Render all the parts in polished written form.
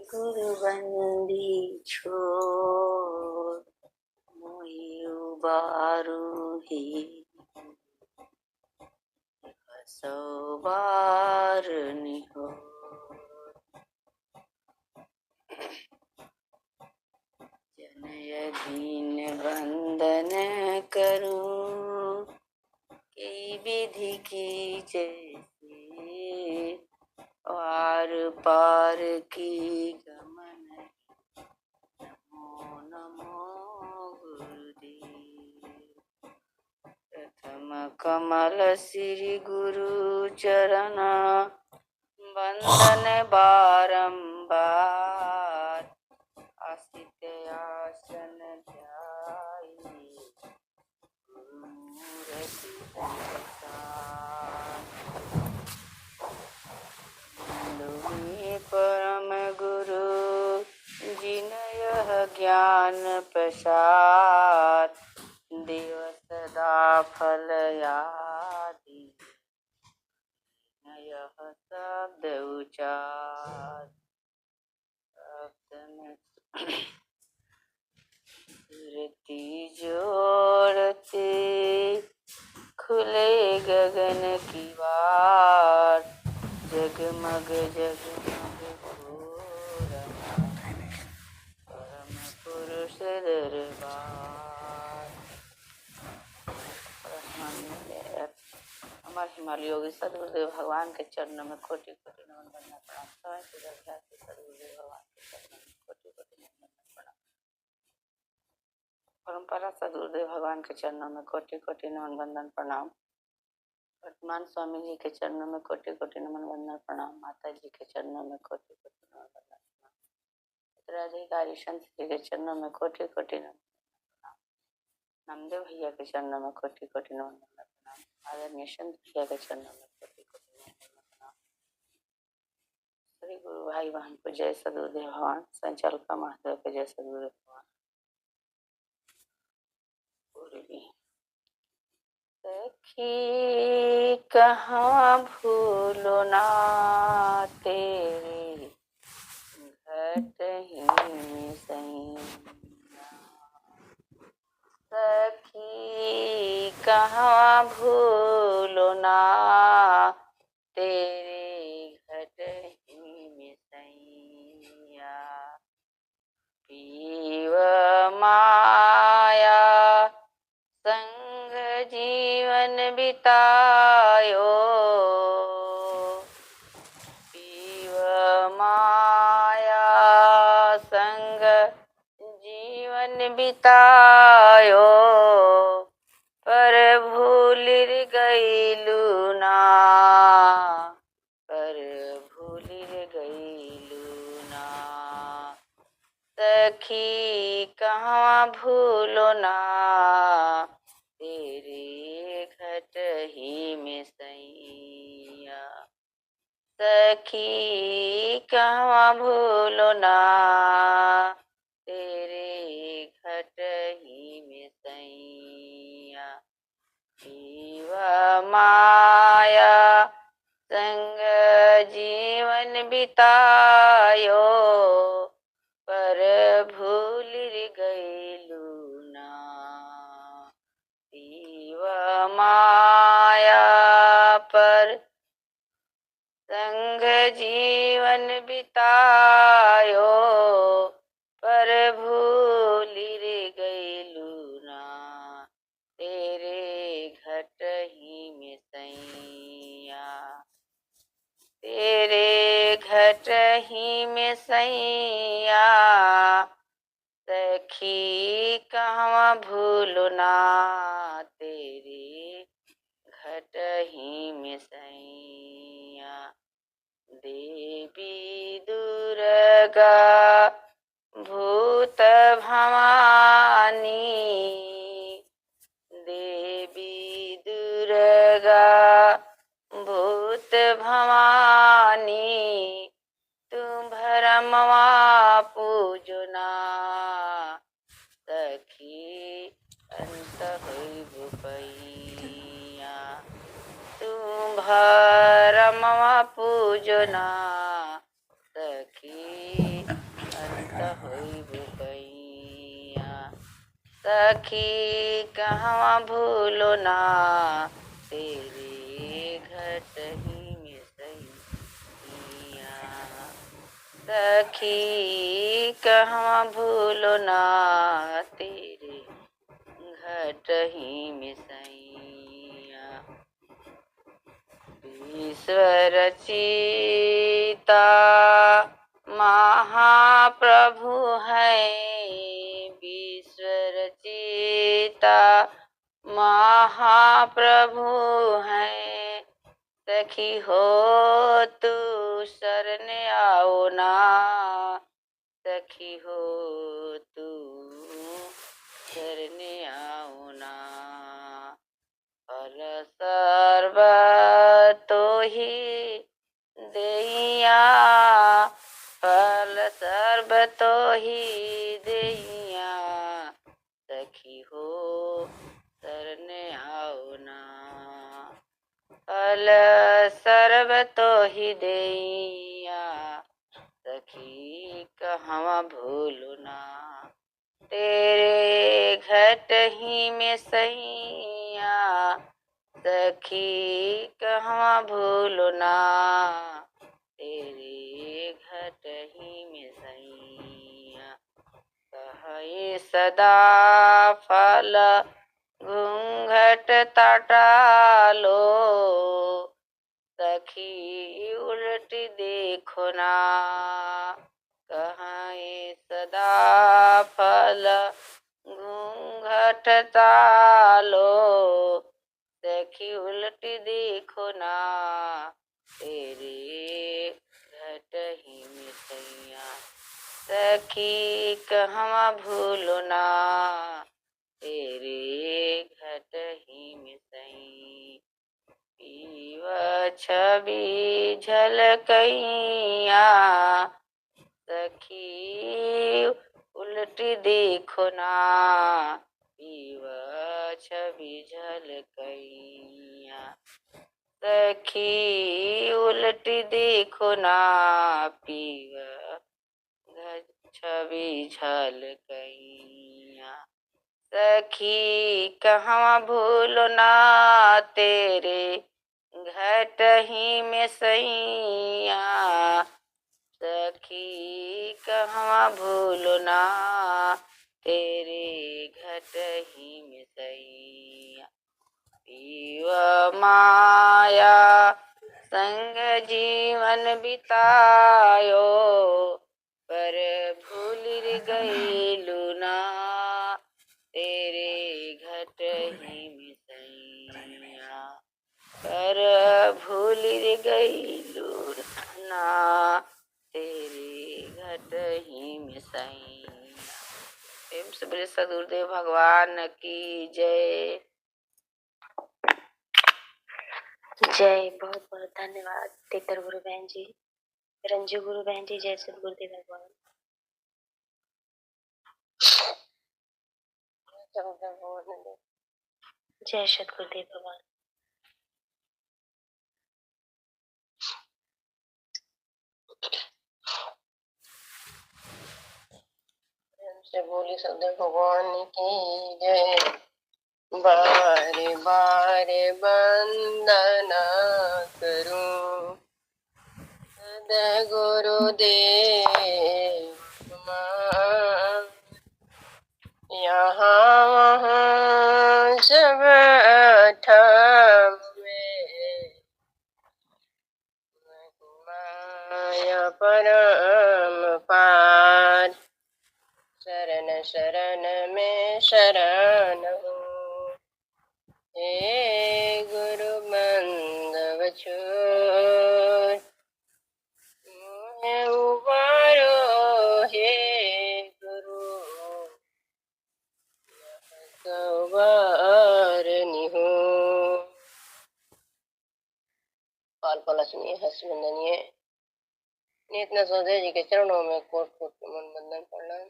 गुरु बंदी छोड़ मोहि उबारू ही सौ बार निहो। जनय दीन बंदन करूं की विधि की जैसे वार पार की गमन। नमो नमो गुरुदेव। प्रथम कमल श्री गुरु चरण वंदन बारंबार। आसित आसन ध्याई गुरुमूर्ति प्रसाद। लोही परम गुरु जिनयः ज्ञान प्रसाद। देव सदा फल यादि नयः शब्द उचार। सुरति जोड़ते खुले गगन की बार। जगमग जगमग घोर परम पुरुष दरबार। हमारे हिमालय योगी सदगुरुदेव भगवान के चरणों में कोटि कोटि नमन वंदना प्रणाम। समय से सदगुरुदेव भगवान के चरणों में कोटि कोटि नमन वंदना प्रणाम। परंपरा सदगुरुदेव भगवान के चरणों में कोटि कोटि नमन वंदन प्रणाम। वर्तमान स्वामी जी के चरणों में कोटि कोटि नमन वंदन प्रणाम। माता जी के चरणों में कोटि कोटि नमन वंदन प्रणाम। उत्तराधिकारी संत जी के चरणों में कोटि कोटि नमन प्रणाम। नामदेव भैया के चरणों में कोटि कोटि नमन वंदन प्रणाम। आदरणीय संत भैया के चरणों में कोटि कोटि नमन वंदन प्रणाम। श्री गुरु भाई बहन को जय सदगुरुदेव भगवान। संचालक महादेव को जय सदगुरुदेव भगवान। सखी कहाँ भूलो ना तेरे घट ही में सैया। सखी कहाँ भूलो ना तेरे घट ही में सैया। पीव माया संग जीवन बितायो। पीव माया संग जीवन बितायो। पर भूलिर गईलू ना। पर भूलिर गईलू ना। सखी कहाँ भूलो ना तेरे घट ही में सैया। सखी कहाँ भूलो ना तेरे घट ही में सैया। पीवा माया संग जीवन बितायो। पर भूलिर गईलू ना। पीवा माया पर संग जीवन बितायो। पर भूलिर गईलू ना तेरे घट ही में सैया। तेरे घट ही में सैया। सखी कहाँ भूलो ना तेरे घट ही में सैया। देवी दुर्गा भूत भवानी। देवी दुर्गा भूत भवानी। तुम भरमवा पूजना। सखी अंत हुई भूपैया। तुम भरमवा पूजना। सखी होइबु कैया। सखी कहवा भूलो ना तेरे घट ही में सैया। सखी कहवा भूलो ना तेरे घट ही में सैया। ईश्वर चिता महाप्रभु है, ईश्वर चिता महाप्रभु है। सखी हो तू शरण आओ ना, सखी हो तू शरण आओ ना। फल सर्व तो ही देइया, फल सर्व तो ही देइया। सखी हो शरण आओ ना, फल सर्व तो ही देइया। सखी कहवा भूलू ना तेरे घट ही में सैया। सखी कहवा भूलो ना तेरे घट ही में सैया। कहे सदा फल घूंघट टालो, सखी उलट देखो ना। कहे सदा फल घूंघट टालो, सखी उलट देखो ना तेरे घट ही में सैया। सखी कहवा भूलो ना तेरे घट ही में सैया। पीव छवि झलकैया, सखी उलटी देखो ना। पीव छवि झलकैया, सखी उलटी देखो ना। पीव छवि झलकैया, सखी कहवा भूलो ना तेरे घट ही में सैया। सखी कहवा भूलो ना तेरे घट ही में सैया। पीव माया संग जीवन बितायो, पर भूल गईलू ना तेरे घट ही में सैया। पर भूल गईलू ना तेरे घट ही में सैया। प्रेम से बोले सदगुरुदेव भगवान की जय। जय। बहुत बहुत धन्यवाद तेतर गुरु बहन जी, रंजू गुरु बहन जी। जय सदगुरुदेव भगवान। जय सदगुरुदेव भगवान। से बोली सदगुरु भगवान की जय। बारे बारे वंदना करूं सदगुरुदेव यहाँ वहाँ सब ठाम में महिमाया परम पार। शरण शरण में शरण हूँ, हे गुरु बंदव छोर। मुझे उबारो हे गुरु, सवारनी हो। पाल पलसनीय हसवंदनीय नित्य सुखदेव जी के चरणों में कोट कोट नमन बंदन प्रणाम।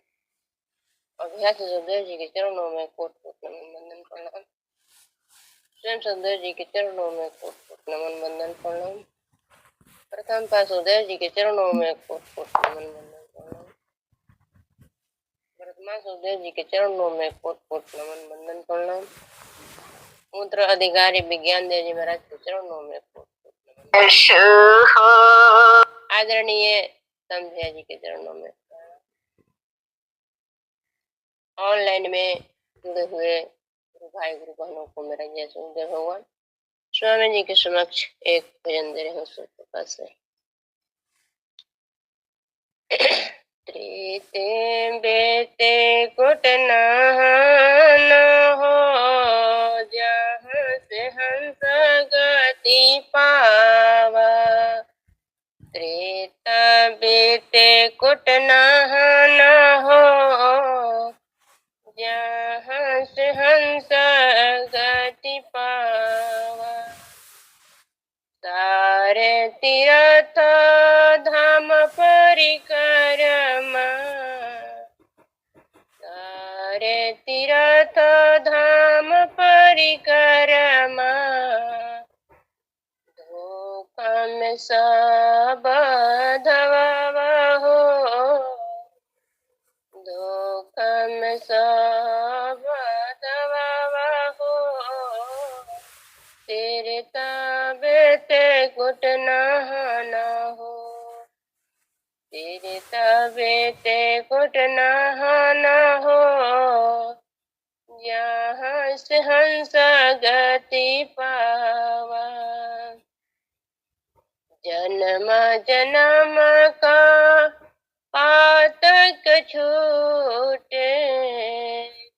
अभ्यास सुखदेव जी के चरणों में कोट कोट नमन बंदन प्रणाम। स्वयं सुखदेव जी के चरणों में कोट कोट नमन बंदन प्रणाम। प्रथम पास सुखदेव जी के चरणों में कोट कोट नमन बंदन प्रणाम। मासूदेव जी के चरणों में कोट कोट नमन वंदन प्रणाम। मूत्र अधिकारी विज्ञान देव जी महाराज के चरणों में कोट कोट नमन। आदरणीय समझिया जी के चरणों में, ऑनलाइन में जुड़े हुए गुरु भाई गुरु बहनों को मेरा जय सूर्यदेव भगवान। स्वामी जी के समक्ष एक भजन दे रहे हूँ सुप्रभा से। त्रेते बेते कुट नहान हो, जहाँ से हंस गति पावा। त्रेता बेते कुट नहान हो, जहाँ से हंस गति पावा। सारे तीर्थ धाम परिक्रमा, सारे तीर्थ धाम परिक्रमा। धोखा में सब धवा हो, धोखा में सब धवा हो। तेरे ताबे ते कुट नहाना हो, तेरे ताबे ते कुट नहाना हो। यहाँ से हंस गति पावा। जन्म जन्म का पातक छूटे,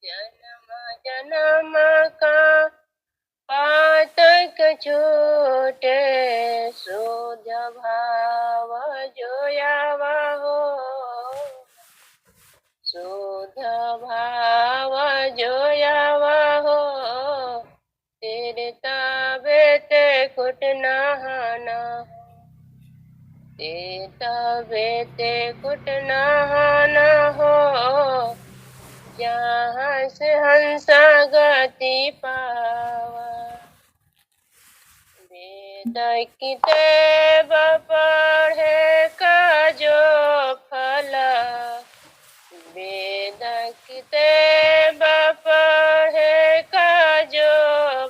जन्म जन्म का पातक छूटे। शुद्ध भाव जोयावा हो, शुद्ध भाव जोयावा हो। तेरे ताबे ते कुट नहाना हो, तेरे ताबे ते कुट नहाना हो। जहाँ से हंस गति पावा। वेद किताब पढ़े का जो फल, वेद किताब पढ़े का जो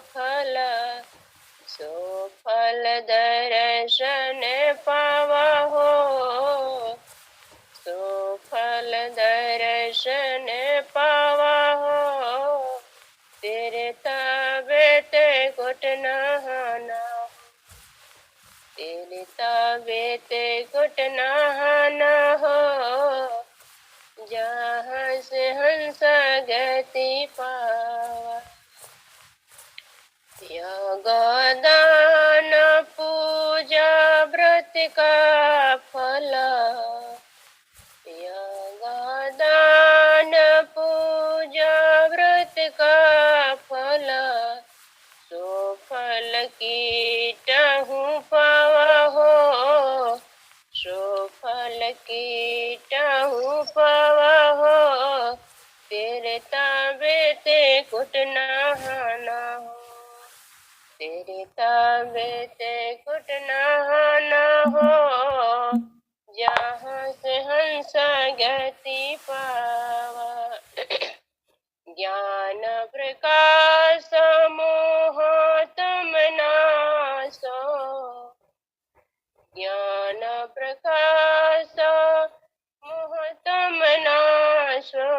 फल। सो फल दर्शन पावा हो, सो फल दर्शन पावा हो। तेरे ताबे ते कुट नहाना हो, तेरे ताबे ते कुट नहाना हो। जहाँ से हंस गति पावा। यज्ञदान पूजा व्रत का फल, यज्ञदान पूजा व्रत का फल। सो फल कीटहु पावा हो, सो फल कीटहु पावा हो। तेरे ताबे ते कुट नहाना हो, तेरे ताबे ते कुट नहाना हो। जहाँ से हंस गति पावा। ज्ञान प्रकाश मोह तम नासो, ज्ञान प्रकाश मोह तम नासो।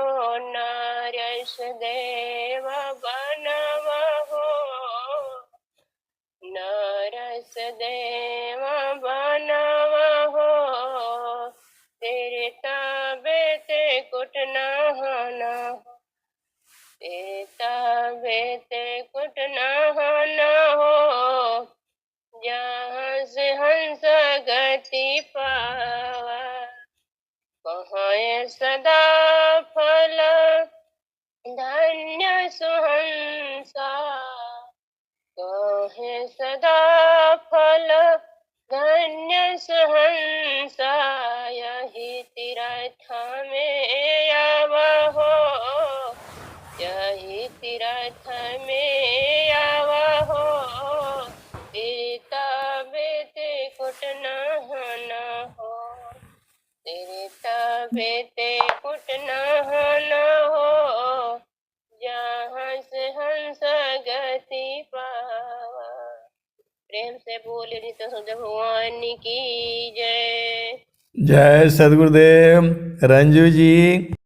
नरस देव बनवा हो, नरस देव बनवा हो। तेरे ताबे ते कुट नहाना हो, तेरे ताबे ते कुट नहाना हो। जहाँ से हंस गति पावा। कहाँ सदा फल धन्य सुहंसा, कहे सदा फल धन्य सुहंसा। यही तीर्थ में आवा हो, यही तीर्थ में आवा हो। तेरे ताबे ते कुट नहाना हो, तेरे ताबे भेटे कुट न हो, जहाँ से हंस गति पावा। प्रेम से बोले नित सुध भगवान की जय। जय सदगुरुदेव। रंजू जी